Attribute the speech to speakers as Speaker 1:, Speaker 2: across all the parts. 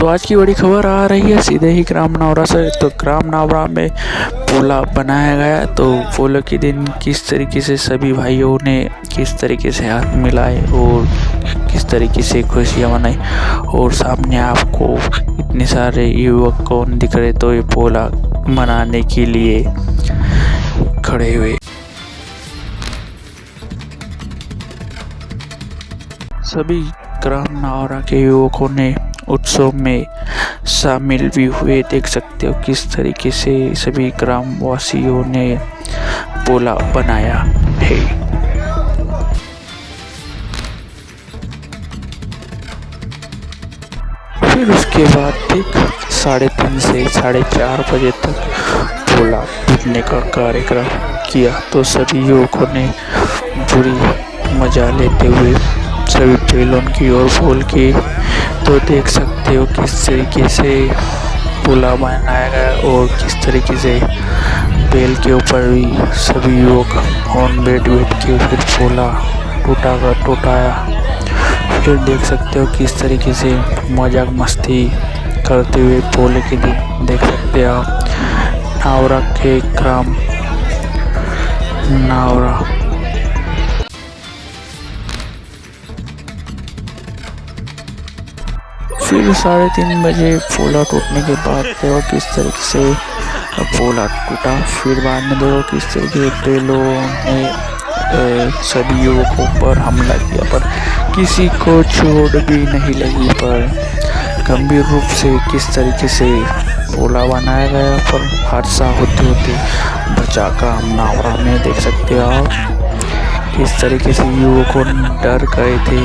Speaker 1: तो आज की बड़ी खबर आ रही है सीधे ही ग्रामनावरा से। तो ग्रामनावरा में पोला बनाया गया। तो पोलो के दिन किस तरीके से सभी भाइयों ने किस तरीके से हाथ मिलाए और किस तरीके से खुशियाँ मनाई, और सामने आपको इतने सारे युवक कौन दिख रहे, तो ये पोला मनाने के लिए खड़े हुए। सभी ग्रामनावरा के युवकों ने उत्सव में शामिल भी हुए। देख सकते हो किस तरीके से सभी ग्रामवासियों ने पोला बनाया है। फिर उसके बाद ठीक 3:30 से 4:30 बजे तक पोला पीटने का कार्यक्रम किया। तो सभी युवकों ने पूरी मजा लेते हुए सभी बैलून की ओर बोल के, तो देख सकते हो किस तरीके से पोला बनाया गया और किस तरीके से बैल के ऊपर भी सभी युवक ऑन बैठ के फिर पोला टूटाया। फिर देख सकते हो किस तरीके से मजाक मस्ती करते हुए पोले के दिन देख सकते हो नावरा के ग्राम नावरा। फिर 3:30 बजे पोला टूटने के बाद देखो किस तरीके से पोला टूटा। फिर बाद में देखो किस तरीके से बैलों ने सभी युवकों पर हमला किया, पर किसी को चोट भी नहीं लगी। पर गंभीर रूप से किस तरीके से पोला बनाया गया, पर हादसा होते होते बचा ग्रामनावरा में। देख सकते हो आप किस तरीके से युवकों डर गए थे।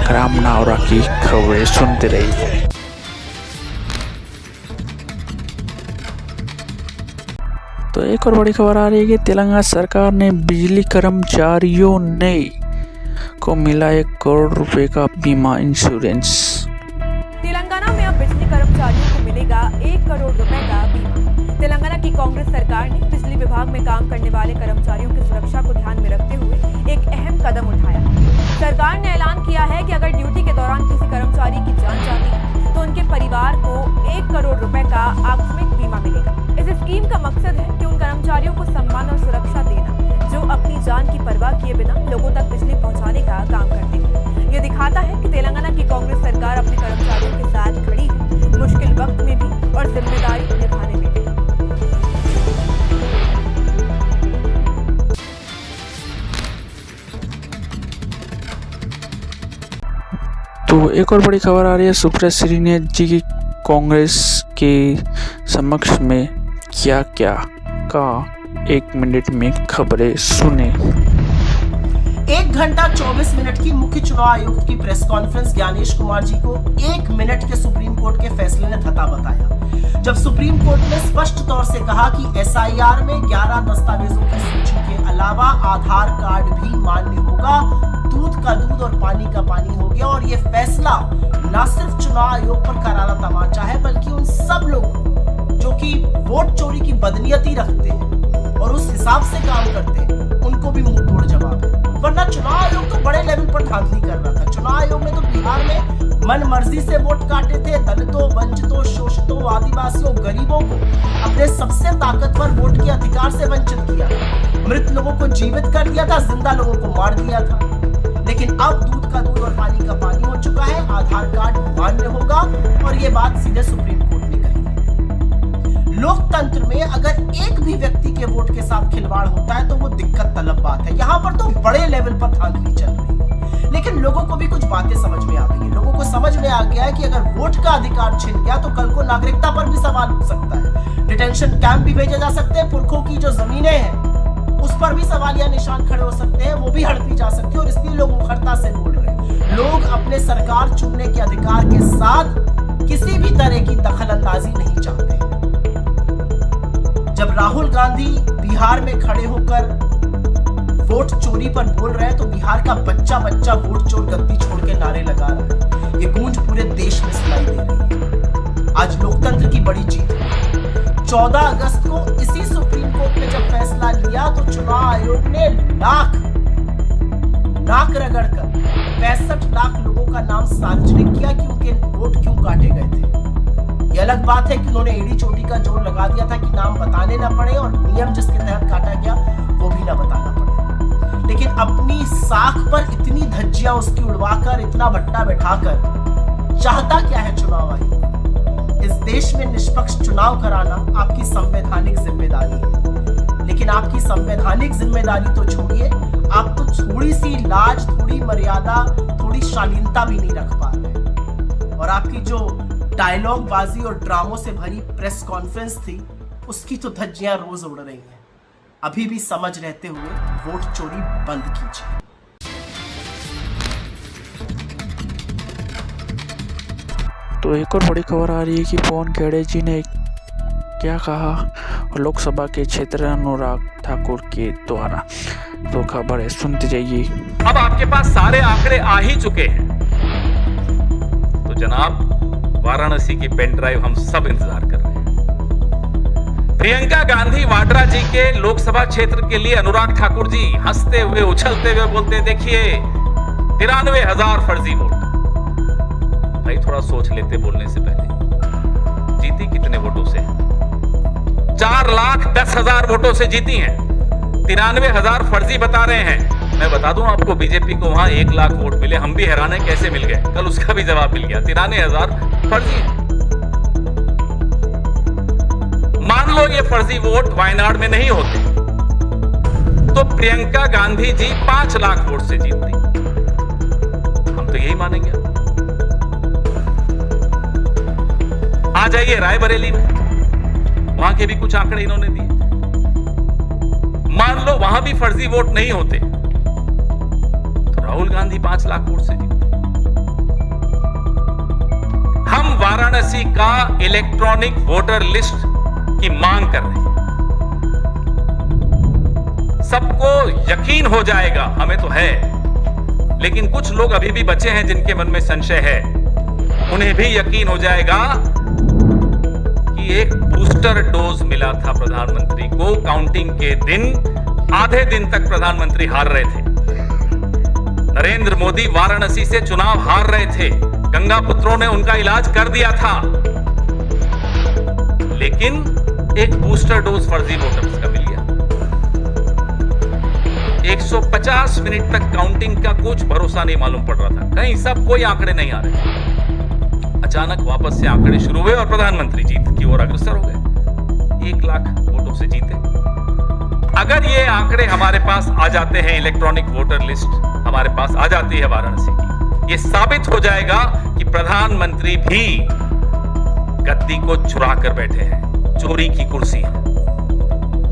Speaker 1: ग्रामनावरा की खबरें सुनते रहिए। तो एक और बड़ी खबर आ रही है कि तेलंगाना सरकार ने बिजली कर्मचारियों ने को मिला 1 करोड़ रुपए का बीमा इंश्योरेंस।
Speaker 2: तेलंगाना में अब बिजली कर्मचारियों को मिलेगा 1 करोड़ रुपए का बीमा। तेलंगाना की कांग्रेस सरकार ने बिजली विभाग में काम करने वाले कर्मचारियों की सुरक्षा को ध्यान में रखते हुए एक अहम कदम उठाया। सरकार ने ऐलान किया है कि अगर ड्यूटी के दौरान किसी कर्मचारी की जान जाती है तो उनके परिवार को 1 करोड़ रुपए का आकस्मिक बीमा मिलेगा। इस स्कीम का मकसद है कि उन कर्मचारियों को सम्मान और सुरक्षा देना जो अपनी जान की परवाह किए बिना लोगों तक बिजली पहुंचाने का काम करते हैं। ये दिखाता है कि तेलंगाना की कांग्रेस सरकार अपने कर्मचारियों के साथ खड़ी है, मुश्किल वक्त में भी और जिम्मेदारी निभाने में भी।
Speaker 1: तो एक और बड़ी खबर आ रही है सुप्रिया श्रीनाथ जी की कांग्रेस के समक्ष में क्या क्या का 1 मिनट में खबरें सुने।
Speaker 3: 1 घंटा 24 मिनट की मुख्य चुनाव आयुक्त की प्रेस कॉन्फ्रेंस ज्ञानेश कुमार जी को 1 मिनट के सुप्रीम कोर्ट के फैसले ने धता बताया, जब सुप्रीम कोर्ट ने स्पष्ट तौर से कहा कि एसआईआर में 11 दस्तावेजों की सूची के अलावा आधार कार्ड भी मान्य होगा। दूध का दूध और पानी का पानी हो गया। और ये फैसला न सिर्फ चुनाव आयोग पर करारा तमाचा है, बल्कि उन सब लोग जो कि वोट चोरी की बदनीयती रखते हैं और उस हिसाब से काम करते हैं, उनको भी मुंह तोड़ जवाब है। वरना चुनाव आयोग तो बड़े लेवल पर धांधली कर रहा था। चुनाव आयोग ने तो बिहार में मन मर्जी से वोट काटे थे। दलितों, वंचितों, शोषितों, आदिवासियों, गरीबों को अपने सबसे ताकतवर वोट के अधिकार से वंचित किया था। मृत लोगों को जीवित कर दिया था, जिंदा लोगों को मार दिया था। लेकिन अब दूध का दूध और पानी का पानी हो चुका है। आधार कार्ड मान्य होगा और ये बात सीधे सुप्रीम कोर्ट ने कही है। लोकतंत्र में अगर एक भी व्यक्ति के वोट के साथ खिलवाड़ होता है तो वो दिक्कत तलब बात है। यहाँ पर तो बड़े लेवल पर धांधली चल रही है। लेकिन लोगों को भी कुछ बातें समझ में आ गई है। लोगों को समझ में आ गया है कि अगर वोट का अधिकार छिन गया तो कल को नागरिकता पर भी सवाल उठ सकता है। डिटेंशन कैंप भी भेजे जा सकते हैं। पुरखों की जो जमीनें हैं उस पर भी सवालिया निशान खड़े हो सकते हैं, वो भी हड़पी जा सकती है। और इसलिए लोग मुखरता से बोल रहे हैं। लोग अपने सरकार चुनने के अधिकार के साथ किसी भी तरह की दखलंदाजी नहीं चाहते। जब राहुल गांधी बिहार में खड़े होकर वोट चोरी पर बोल रहे हैं तो बिहार का बच्चा बच्चा वोट चोर गद्दी छोड़ के नारे लगा रहा है। ये गूंज पूरे देश में सुनाई दे रही है। आज लोकतंत्र की बड़ी जीत है। 14 अगस्त को इसी सुप्रीम कोर्ट ने जब फैसला लिया तो चुनाव आयोग ने नाक रगड़कर 65 लाख लोगों का नाम सार्वजनिक किया कि उनके वोट क्यों काटे गए थे। अलग बात है कि उन्होंने एड़ी चोटी का जोर लगा दिया था कि नाम बताने ना पड़े और नियम जिसके तहत काटा गया वो भी ना बताना पड़े, लेकिन अपनी साख पर इतनी धज्जियां उसकी उड़वाकर, इतना भट्टा बैठाकर चाहता क्या है चुनाव आयोग? इस देश में निष्पक्ष चुनाव कराना आपकी संवैधानिक जिम्मेदारी है, लेकिन आपकी संवैधानिक जिम्मेदारी तो छोड़िए, आप तो थोड़ी सी लाज, थोड़ी मर्यादा, थोड़ी शालीनता भी नहीं रख पा रहे। और आपकी जो डायलॉग बाजी और ड्रामों से भरी प्रेस कॉन्फ्रेंस थी, उसकी तो धज्जियां रोज उड़ रही हैं। अभी भी समझ रहते हुए वोट चोरी बंद कीजिए।
Speaker 1: तो एक और बड़ी खबर आ रही है कि पवन खेड़े जी ने क्या कहा लोकसभा के क्षेत्र अनुराग ठाकुर के द्वारा। तो खबर है, सुनते जाइए।
Speaker 4: अब आपके पास सारे आंकड़े आ ही चुके हैं, तो जनाब वाराणसी की पेन ड्राइव हम सब इंतजार कर रहे हैं। प्रियंका गांधी वाड्रा जी के लोकसभा क्षेत्र के लिए अनुराग ठाकुर जी हंसते हुए, उछलते हुए बोलते, देखिए 93,000 फर्जी वोट। भाई थोड़ा सोच लेते बोलने से पहले। जीती कितने वोटों से? 4,10,000 वोटों से जीती हैं। 93,000 फर्जी बता रहे हैं। मैं बता दूं आपको, बीजेपी को वहां 1 लाख वोट मिले, हम भी हैरान हैं कैसे मिल गए। कल उसका भी जवाब मिल गया, 93,000 फर्जी है। मान लो ये फर्जी वोट वायनाड में नहीं होते तो प्रियंका गांधी जी 5 लाख वोट से जीतती। हम तो यही मानेंगे। आ जाइए रायबरेली में, वहां के भी कुछ आंकड़े इन्होंने दिए। मान लो वहां भी फर्जी वोट नहीं होते तो राहुल गांधी 5 लाख वोट से जीतते। हम वाराणसी का इलेक्ट्रॉनिक वोटर लिस्ट की मांग कर रहे हैं। सबको यकीन हो जाएगा, हमें तो है, लेकिन कुछ लोग अभी भी बचे हैं जिनके मन में संशय है। उन्हें भी यकीन हो जाएगा कि एक बूस्टर डोज मिला था प्रधानमंत्री को। काउंटिंग के दिन आधे दिन तक प्रधानमंत्री हार रहे थे। नरेंद्र मोदी वाराणसी से चुनाव हार रहे थे। गंगा पुत्रों ने उनका इलाज कर दिया था, लेकिन एक बूस्टर डोज फर्जी वोटर्स का मिल गया। 150 मिनट तक काउंटिंग का कुछ भरोसा नहीं मालूम पड़ रहा था, कहीं सब कोई आंकड़े नहीं आ रहे। अचानक वापस से आंकड़े शुरू हुए और प्रधानमंत्री जीत की ओर अग्रसर हो गए। 1 लाख वोटों से जीते। अगर ये आंकड़े हमारे पास आ जाते हैं, इलेक्ट्रॉनिक वोटर लिस्ट हमारे पास आ जाती है वाराणसी की, ये साबित हो जाएगा कि प्रधानमंत्री भी गद्दी को चुरा कर बैठे हैं। चोरी की कुर्सी,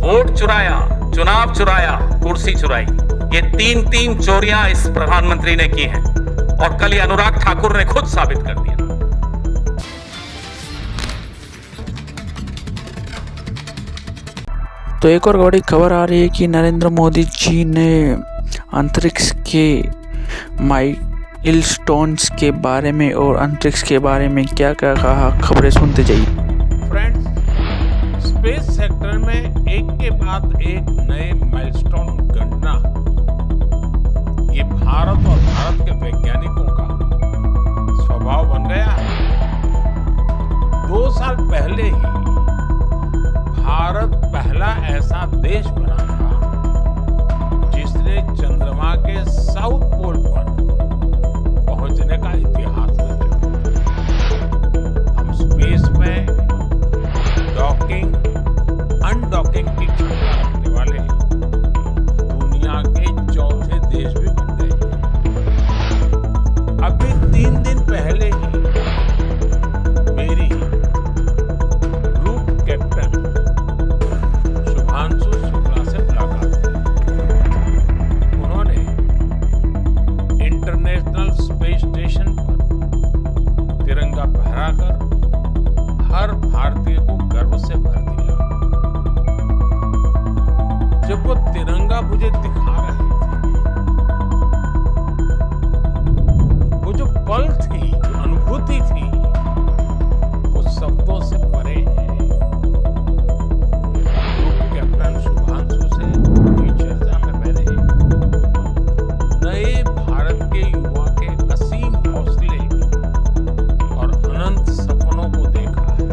Speaker 4: वोट चुराया, चुनाव चुराया, कुर्सी चुराई। ये 3 चोरियां इस प्रधानमंत्री ने की हैं और कल ये अनुराग ठाकुर ने खुद साबित कर दिया।
Speaker 1: तो एक और बड़ी खबर आ रही है कि नरेंद्र मोदी जी ने अंतरिक्ष के माइलस्टोन्स के बारे में और अंतरिक्ष के बारे में क्या क्या कहा, खबरें सुनते जाइए।
Speaker 5: फ्रेंड्स, स्पेस सेक्टर में एक के बाद एक नए माइलस्टोन गणना ये भारत और भारत के वैज्ञानिकों का स्वभाव बन गया है। 2 साल पहले ही भारत पहला ऐसा देश बना था जिसने चंद्रमा के साउथ पोल पर पहुंचने का इतिहास रचा। हम स्पेस में डॉकिंग, अनडॉकिंग की क्षमता रखने वाले दुनिया के चौथे देश भी बन गए। अभी 3 दिन पहले ही मेरी ग्रुप कैप्टन शुभांशु शुक्ला से मुलाकात हुई। उन्होंने इंटरनेशनल स्पेस स्टेशन पर तिरंगा फहराकर हर भारतीय को गर्व से भर दिया। जब वो तिरंगा मुझे दिखा रहे थे, वो जो पल थी, जो अनुभूति थी, वो शब्दों से परे है। ग्रुप कैप्टन शुभांशु से हुई चर्चा में मैंने नए भारत के युवा के असीम हौसले और अनंत सपनों को देखा है।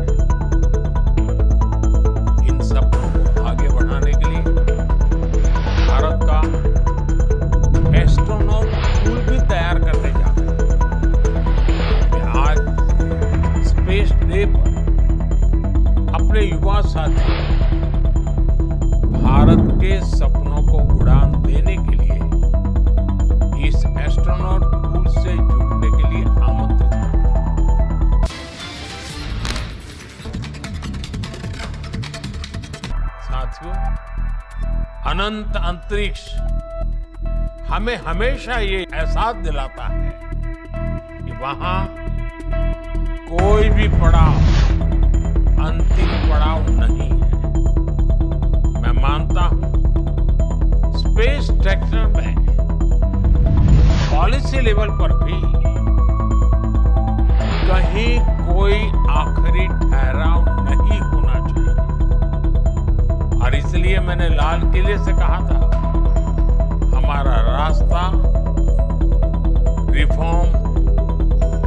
Speaker 5: के सपनों को उड़ान देने के लिए इस एस्ट्रोनॉट पूल से जुड़ने के लिए आमंत्रित करता हूं। साथियों, अनंत अंतरिक्ष हमें हमेशा ये एहसास दिलाता है कि वहां कोई भी पड़ाव अंतिम पड़ाव नहीं है। मैं मानता हूं स्पेस सेक्टर में पॉलिसी लेवल पर भी कहीं कोई आखिरी ठहराव नहीं होना चाहिए। और इसलिए मैंने लाल किले से कहा था, हमारा रास्ता रिफॉर्म,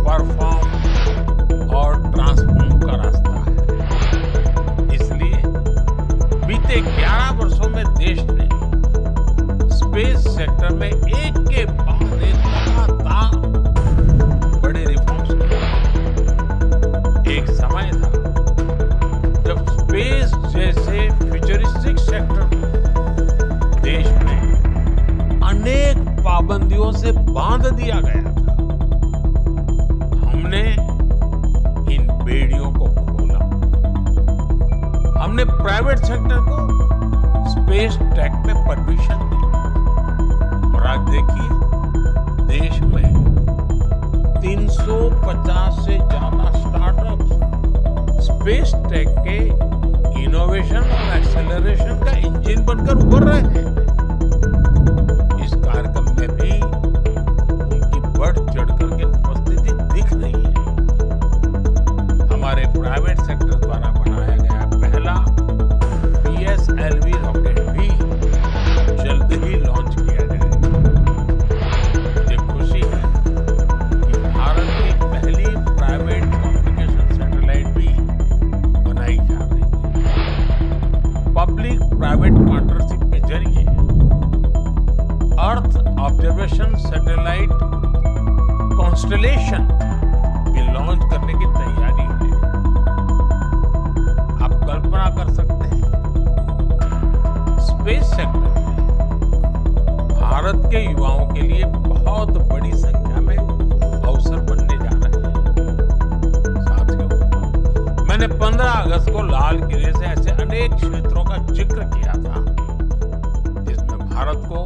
Speaker 5: परफॉर्म और ट्रांसफॉर्म का रास्ता है। इसलिए बीते 11 वर्षों में देश ने स्पेस सेक्टर में एक के बाद एक लगातार बड़े रिफॉर्म्स किए। एक समय था जब स्पेस जैसे फ्यूचरिस्टिक सेक्टर देश में अनेक पाबंदियों से बांध दिया गया था। हमने इन बेड़ियों को खोला। हमने प्राइवेट सेक्टर को स्पेस टेक में परमिशन दी। और आज देखिए, देश में 350 से ज्यादा स्टार्टअप्स स्पेस टेक के इनोवेशन और एक्सेलरेशन का इंजन बनकर उभर रहे हैं। इस कार्यक्रम में भी उनकी बढ़ चढ़कर के उपस्थिति दिख रही है। हमारे प्राइवेट सेक्टर द्वारा बनाया गया पहला PSLV रॉकेट भी जल्द ही लॉन्च किया जाएगा। मुझे खुशी है कि भारत की पहली प्राइवेट कम्युनिकेशन सैटेलाइट भी बनाई जा रही है। पब्लिक प्राइवेट पार्टनरशिप के जरिए अर्थ ऑब्जर्वेशन सैटेलाइट कॉन्स्टलेशन भी लॉन्च करने की तैयारी है। आप कल्पना कर सकते हैं, स्पेस सेक्टर में भारत के युवाओं के लिए बहुत बड़ी संख्या में अवसर बनने जा रहे हैं। साथियों, मैंने 15 अगस्त को लाल किले से ऐसे अनेक क्षेत्रों का जिक्र किया था जिसमें भारत को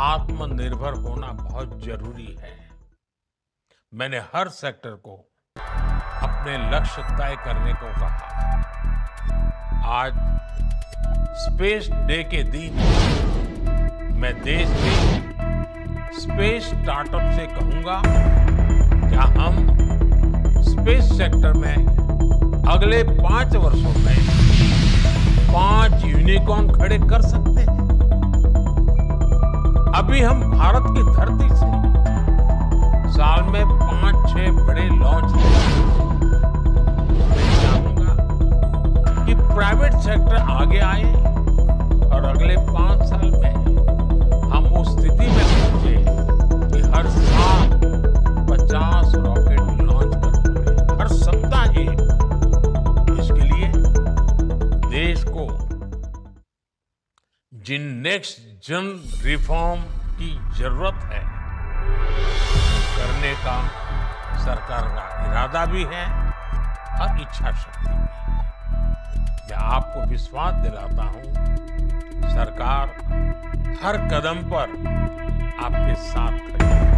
Speaker 5: आत्मनिर्भर होना बहुत जरूरी है। मैंने हर सेक्टर को अपने लक्ष्य तय करने को कहा है। आज स्पेस डे के दिन मैं देश के स्पेस स्टार्टअप से कहूंगा, क्या हम स्पेस सेक्टर में अगले 5 वर्षों में 5 यूनिकॉर्न खड़े कर सकते हैं? अभी हम भारत की धरती से साल में 5-6 बड़े लॉन्च मैं चाहूंगा कि प्राइवेट सेक्टर आगे आए और अगले 5 साल में हम उस स्थिति में पहुंचे कि हर साल 50 रॉकेट लॉन्च कर पाए, हर सप्ताह एक। इसके लिए देश को जिन नेक्स्ट जन रिफॉर्म की जरूरत है करने का सरकार का इरादा भी है और इच्छा शक्ति भी है। मैं आपको विश्वास दिलाता हूं, सरकार हर कदम पर आपके साथ खड़ी है।